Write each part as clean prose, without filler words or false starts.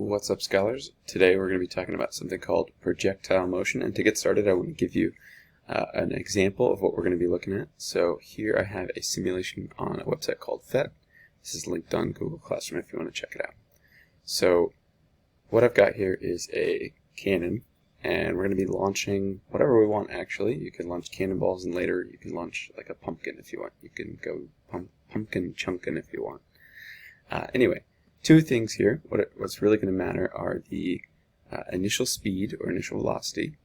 What's up, scholars? Today we're going to be talking about something called projectile motion, and to get started I want to give you an example of what we're going to be looking at. So here I have a simulation on a website called PhET. This is linked on Google Classroom if you want to check it out. So what I've got here is a cannon, and we're going to be launching whatever we want actually. You can launch cannonballs, and later you can launch like a pumpkin if you want. You can go pumpkin chunkin' if you want. Anyway. Two things here. What's really going to matter are the initial speed or initial velocity.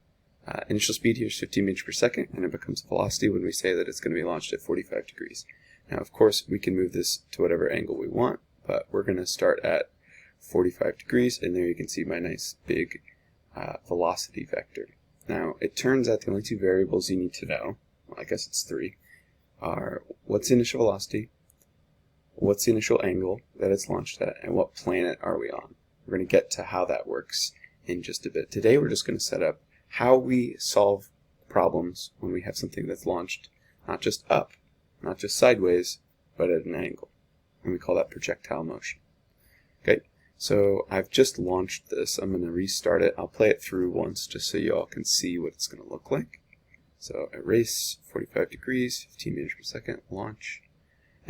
Initial speed here is 15 meters per second, and it becomes velocity when we say that it's going to be launched at 45 degrees. Now, of course, we can move this to whatever angle we want, but we're going to start at 45 degrees, and there you can see my nice big velocity vector. Now, it turns out the only two variables you need to know, well, I guess it's three, are what's the initial velocity, what's the initial angle that it's launched at, and what planet are we on. We're going to get to how that works in just a bit. Today we're just going to set up how we solve problems when we have something that's launched not just up, not just sideways, but at an angle. And we call that projectile motion. Okay, so I've just launched this. I'm going to restart it. I'll play it through once just so you all can see what it's going to look like. So erase, 45 degrees, 15 meters per second, launch.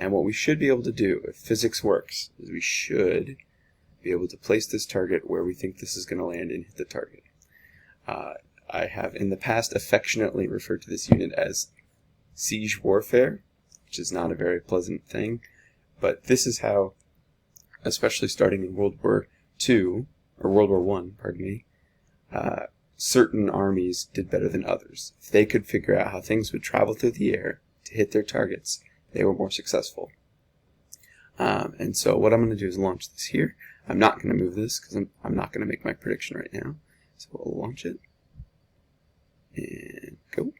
And what we should be able to do, if physics works, is we should be able to place this target where we think this is going to land and hit the target. I have in the past affectionately referred to this unit as siege warfare, which is not a very pleasant thing, but this is how, especially starting in World War II, or World War I, pardon me, certain armies did better than others. If they could figure out how things would travel through the air to hit their targets, they were more successful. And so what I'm going to do is launch this here. I'm not going to move this because I'm not going to make my prediction right now. So we'll launch it. And go.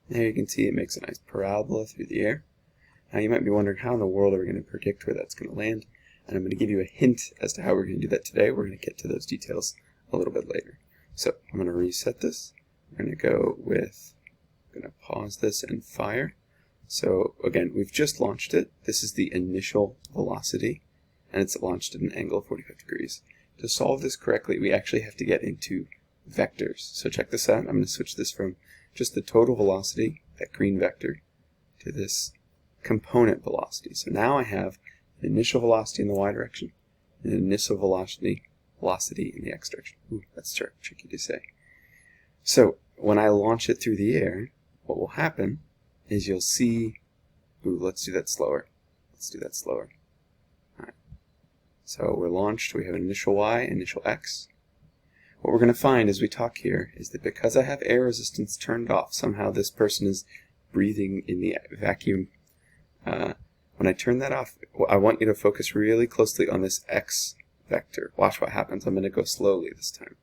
There you can see it makes a nice parabola through the air. Now you might be wondering how in the world are we going to predict where that's going to land. And I'm going to give you a hint as to how we're going to do that today. We're going to get to those details a little bit later. So I'm going to reset this. We're going to go with, I'm going to pause this and fire. So again, we've just launched it. This is the initial velocity, and it's launched at an angle of 45 degrees. To solve this correctly, we actually have to get into vectors. So check this out. I'm going to switch this from just the total velocity, that green vector, to this component velocity. So now I have an initial velocity in the y direction and an initial velocity in the x direction. Ooh, that's tricky to say. So when I launch it through the air, what will happen is you'll see, ooh, let's do that slower. Alright. So we're launched, we have an initial y, initial x. What we're going to find as we talk here is that because I have air resistance turned off, somehow this person is breathing in the vacuum. When I turn that off, I want you to focus really closely on this x vector. Watch what happens. I'm going to go slowly this time.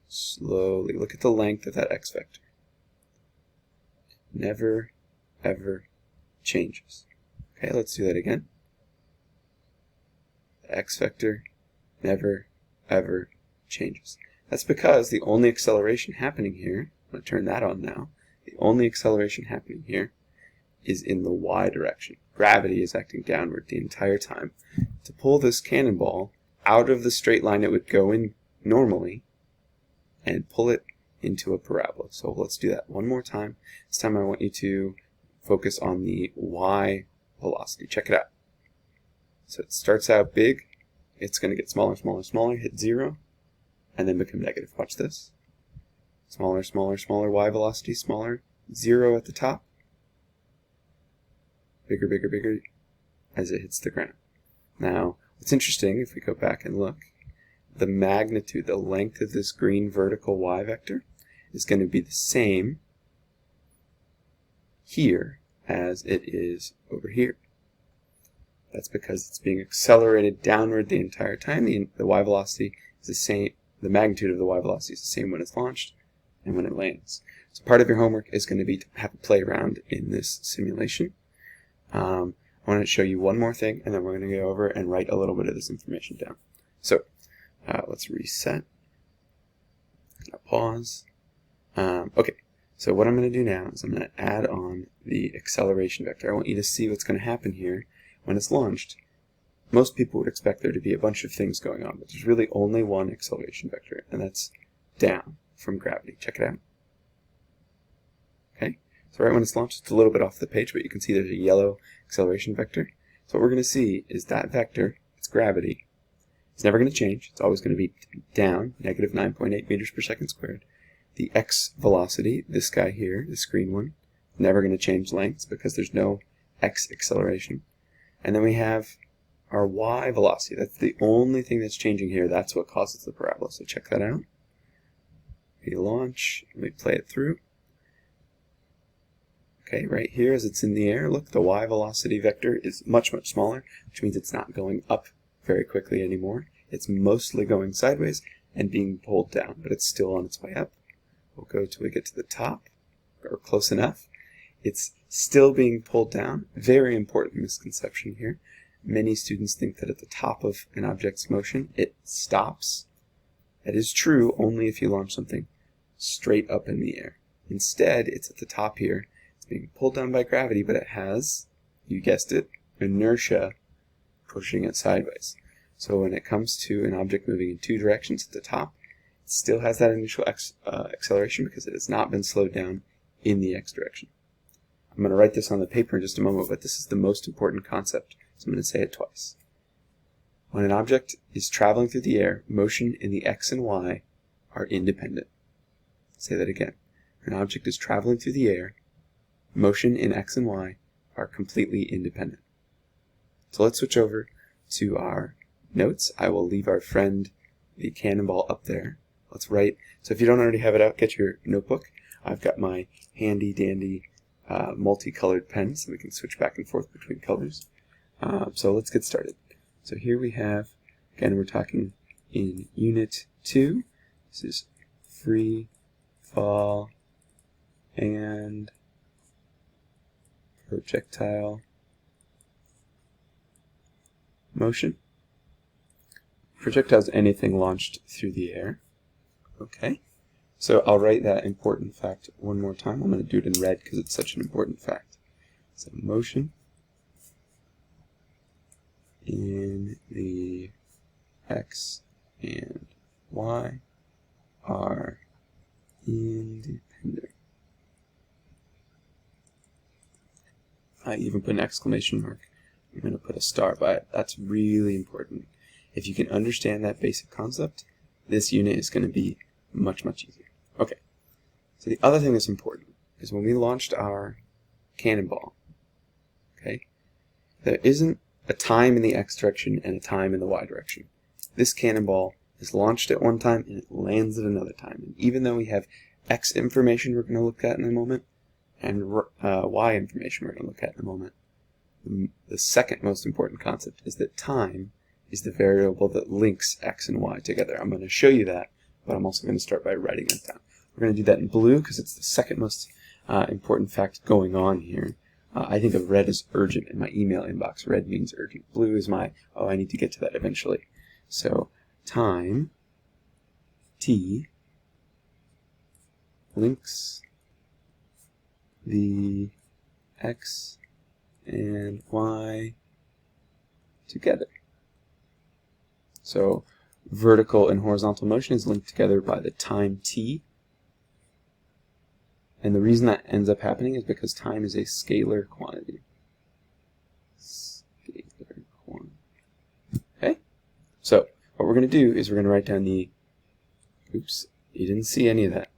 Slowly. Look at the length of that x vector. Never ever changes. Okay, let's do that again. The x vector never ever changes. That's because the only acceleration happening here, I'm going to turn that on now, the only acceleration happening here is in the y direction. Gravity is acting downward the entire time. To pull this cannonball out of the straight line it would go in normally and pull it into a parabola. So let's do that one more time. This time I want you to focus on the y velocity. Check it out. So it starts out big. It's going to get smaller, smaller, smaller, hit 0, and then become negative. Watch this. Smaller, smaller, smaller y velocity, smaller, 0 at the top. Bigger, bigger, bigger as it hits the ground. Now, what's interesting, if we go back and look, the magnitude, the length of this green vertical y vector is going to be the same here as it is over here. That's because it's being accelerated downward the entire time. The y velocity is the same, the magnitude of the y velocity is the same when it's launched and when it lands. So part of your homework is going to be to have a play around in this simulation. I want to show you one more thing, and then we're going to go over and write a little bit of this information down. So let's reset. Pause. Okay, so what I'm going to do now is I'm going to add on the acceleration vector. I want you to see what's going to happen here when it's launched. most people would expect there to be a bunch of things going on, but there's really only one acceleration vector, and that's down from gravity. Check it out. Okay, so right when it's launched, it's a little bit off the page, but you can see there's a yellow acceleration vector. So what we're going to see is that vector, its gravity, it's never going to change. It's always going to be down, negative 9.8 meters per second squared. The x velocity, this guy here, this green one, never going to change lengths because there's no x acceleration. And then we have our y velocity. That's the only thing that's changing here. That's what causes the parabola. So check that out. We launch, we play it through. Okay, right here as it's in the air, look, the y velocity vector is much, much smaller, which means it's not going up very quickly anymore. It's mostly going sideways and being pulled down, but it's still on its way up. We'll go till we get to the top, or close enough. It's still being pulled down. Very important misconception here. Many students think that at the top of an object's motion, it stops. That is true only if you launch something straight up in the air. Instead, it's at the top here. It's being pulled down by gravity, but it has, you guessed it, inertia pushing it sideways. So when it comes to an object moving in two directions at the top, it still has that initial acceleration because it has not been slowed down in the x direction. I'm going to write this on the paper in just a moment, but this is the most important concept, so I'm going to say it twice. When an object is traveling through the air, motion in the x and y are independent. Say that again. When an object is traveling through the air, motion in x and y are completely independent. So let's switch over to our notes. I will leave our friend the cannonball up there. Let's write. So if you don't already have it out, get your notebook. I've got my handy dandy multicolored pen, so we can switch back and forth between colors. So let's get started. So here we have, again, we're talking in Unit 2. This is free fall and projectile motion. Projectile is anything launched through the air. Okay, so I'll write that important fact one more time. I'm going to do it in red because it's such an important fact. So motion in the x and y are independent. I even put an exclamation mark. I'm going to put a star by it. That's really important. If you can understand that basic concept, this unit is going to be much, much easier. Okay, so the other thing that's important is when we launched our cannonball, okay, there isn't a time in the x direction and a time in the y direction. This cannonball is launched at one time and it lands at another time. And even though we have x information we're going to look at in a moment and y information we're going to look at in a moment, the second most important concept is that time is the variable that links x and y together. I'm going to show you that, but I'm also going to start by writing it down. We're going to do that in blue because it's the second most important fact going on here. I think of red as urgent in my email inbox. Red means urgent. Blue is my, oh, I need to get to that eventually. So time, t, links the x and y together. So vertical and horizontal motion is linked together by the time t. And the reason that ends up happening is because time is a scalar quantity. Scalar quantity. Okay? So what we're going to do is we're going to write down the, oops, you didn't see any of that.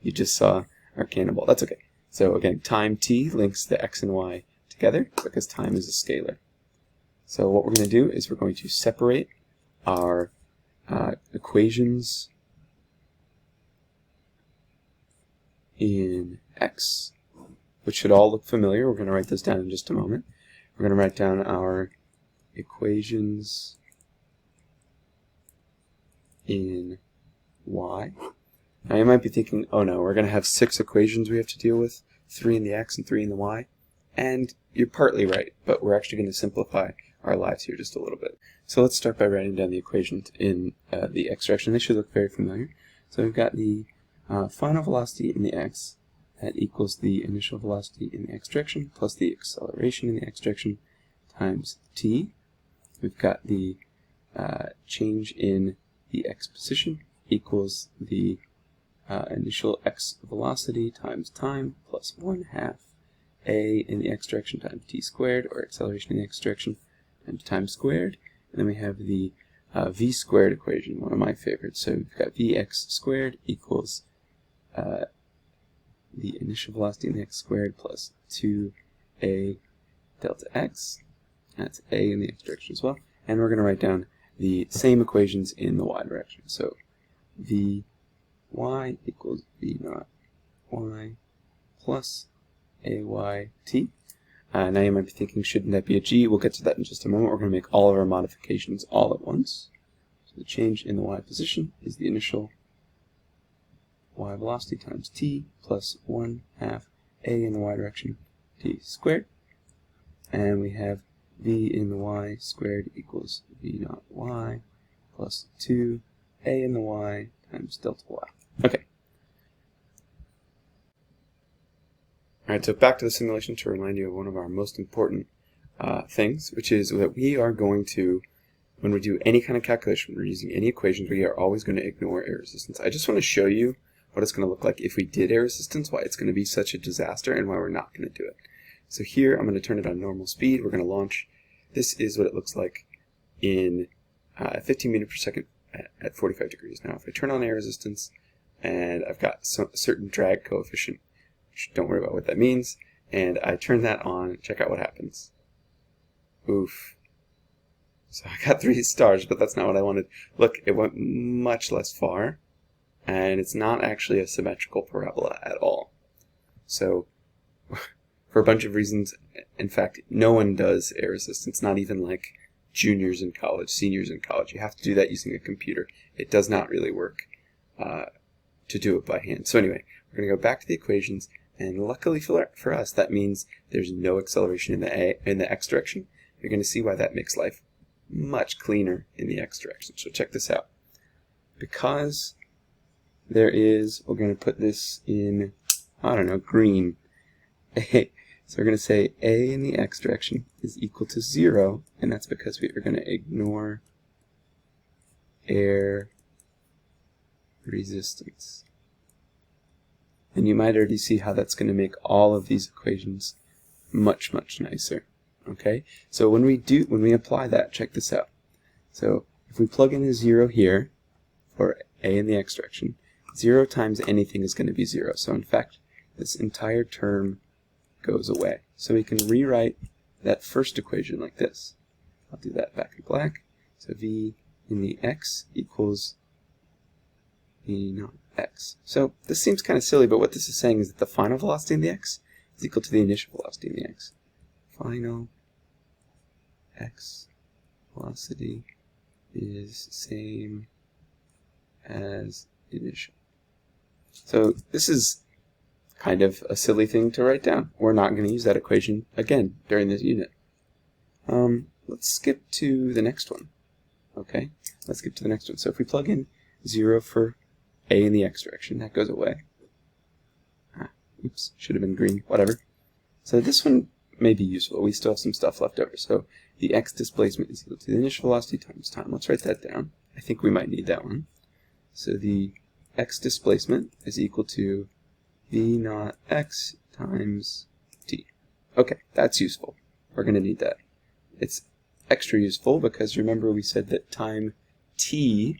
You just saw our cannonball. That's okay. So again, time t links the x and y together because time is a scalar. So what we're going to do is we're going to separate our equations in x, which should all look familiar. We're going to write those down in just a moment. We're going to write down our equations in y. Now you might be thinking, oh no, we're going to have 6 equations we have to deal with, 3 in the x and 3 in the y. And you're partly right, but we're actually going to simplify our lives here just a little bit. So let's start by writing down the equations in the x direction. They should look very familiar. So we've got the final velocity in the x, that equals the initial velocity in the x direction, plus the acceleration in the x direction, times t. we've got the change in the x position equals the initial x velocity times time plus 1/2 a in the x direction times t squared, or acceleration in the x direction, times time squared. And then we have the v squared equation, one of my favorites. So we've got vx squared equals the initial velocity in the x squared plus 2a delta x. That's a in the x direction as well. And we're going to write down the same equations in the y direction. So vy equals v naught y plus ayt. Now you might be thinking, shouldn't that be a g? We'll get to that in just a moment. We're going to make all of our modifications all at once. So the change in the y position is the initial y velocity times t plus 1/2 a in the y direction t squared. And we have v in the y squared equals v naught y plus 2 a in the y times delta y. Okay. Alright, so back to the simulation to remind you of one of our most important things, which is that we are going to, when we do any kind of calculation, we're using any equations, we are always going to ignore air resistance. I just want to show you what it's going to look like if we did air resistance, why it's going to be such a disaster, and why we're not going to do it. So here, I'm going to turn it on normal speed. We're going to launch. This is what it looks like in 15 meters per second at 45 degrees. Now, if I turn on air resistance, and I've got a certain drag coefficient, don't worry about what that means, and I turn that on, check out what happens. Oof. So I got 3 stars, but that's not what I wanted. Look, it went much less far, and it's not actually a symmetrical parabola at all. So, for a bunch of reasons, in fact, no one does air resistance, not even like juniors in college, seniors in college. You have to do that using a computer. It does not really work to do it by hand. So anyway, we're going to go back to the equations, and luckily for us, that means there's no acceleration in the x direction. You're going to see why that makes life much cleaner in the x direction. So check this out. Because there is, we're going to put this in, I don't know, green. So we're going to say a in the x direction is equal to 0, and that's because we are going to ignore air resistance. And you might already see how that's going to make all of these equations much, much nicer. Okay? So when we apply that, check this out. So if we plug in a 0 here for a in the x direction, 0 times anything is going to be 0. So in fact, this entire term goes away. So we can rewrite that first equation like this. I'll do that back in black. So v in the x equals v naught x. So this seems kind of silly, but what this is saying is that the final velocity in the x is equal to the initial velocity in the x. Final x velocity is same as initial. So this is kind of a silly thing to write down. We're not going to use that equation again during this unit. Let's skip to the next one. Okay, let's skip to the next one. So if we plug in 0 for a in the x direction, that goes away. Oops, should have been green, whatever. So this one may be useful. We still have some stuff left over. So the x displacement is equal to the initial velocity times time. Let's write that down. I think we might need that one. So the x displacement is equal to v naught x times t. Okay, that's useful. We're going to need that. It's extra useful because remember we said that time t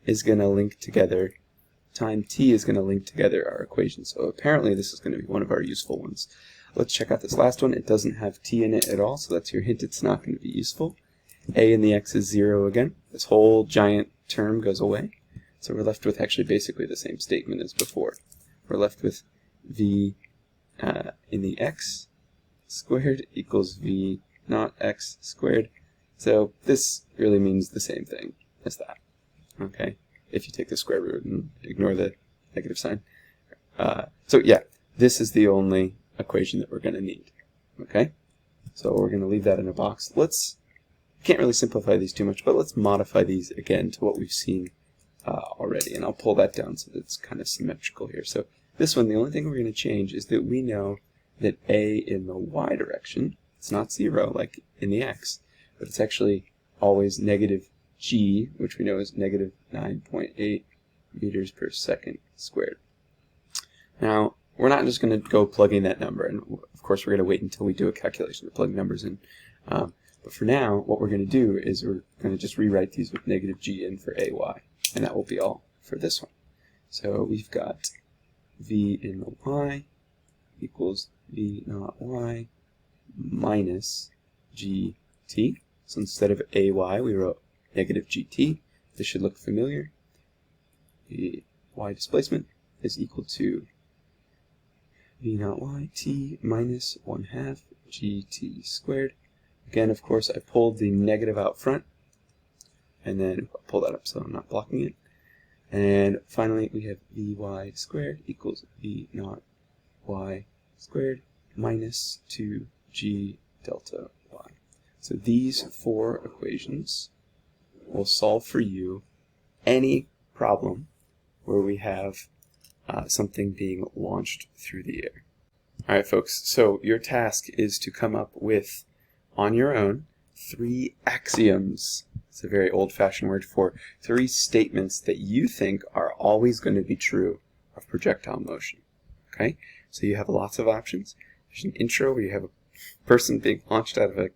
is going to link together our equations. So apparently this is going to be one of our useful ones. Let's check out this last one. It doesn't have t in it at all, so that's your hint it's not going to be useful. A in the x is 0 again. This whole giant term goes away. So we're left with actually basically the same statement as before. We're left with v in the x squared equals v naught x squared. So this really means the same thing as that. Okay, if you take the square root and ignore the negative sign. So yeah, this is the only equation that we're going to need. Okay, so we're going to leave that in a box. Can't really simplify these too much, but let's modify these again to what we've seen already, and I'll pull that down so that it's kind of symmetrical here. So this one, the only thing we're going to change is that we know that a in the y direction, it's not 0 like in the x, but it's actually always negative g, which we know is negative 9.8 meters per second squared. Now, we're not just going to go plugging that number, and of course we're going to wait until we do a calculation to plug numbers in. But for now, what we're going to do is we're going to just rewrite these with negative g in for ay, and that will be all for this one. So we've got v in the y equals v naught y minus gt. So instead of ay, we wrote negative gt. This should look familiar. The y displacement is equal to v naught y t minus 1/2 gt squared. Again, of course, I pulled the negative out front, and then I'll pull that up so I'm not blocking it. And finally, we have vy squared equals v naught y squared minus 2g delta y. So these four equations will solve for you any problem where we have something being launched through the air. Alright folks, so your task is to come up with, on your own, 3 axioms. It's a very old-fashioned word for 3 statements that you think are always going to be true of projectile motion. Okay, so you have lots of options. There's an intro where you have a person being launched out of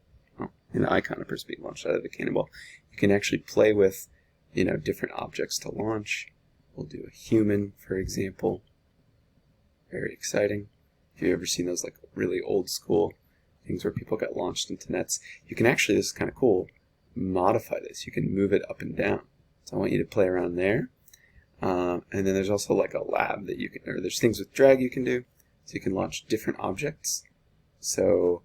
an icon, a person being launched out of a cannonball. You can actually play with, different objects to launch. We'll do a human, for example. Very exciting. If you've ever seen those like really old school things where people got launched into nets, you can actually, this is kind of cool, modify this. You can move it up and down. So I want you to play around there. And then there's also like a lab that you can, or there's things with drag you can do. So you can launch different objects. So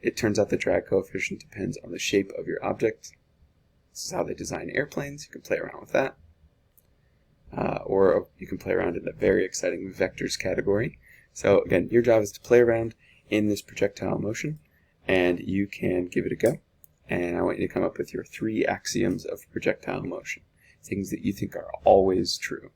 it turns out the drag coefficient depends on the shape of your object. This is how they design airplanes. You can play around with that. Or you can play around in a very exciting vectors category. So again, your job is to play around in this projectile motion, and you can give it a go. And I want you to come up with your 3 axioms of projectile motion, things that you think are always true.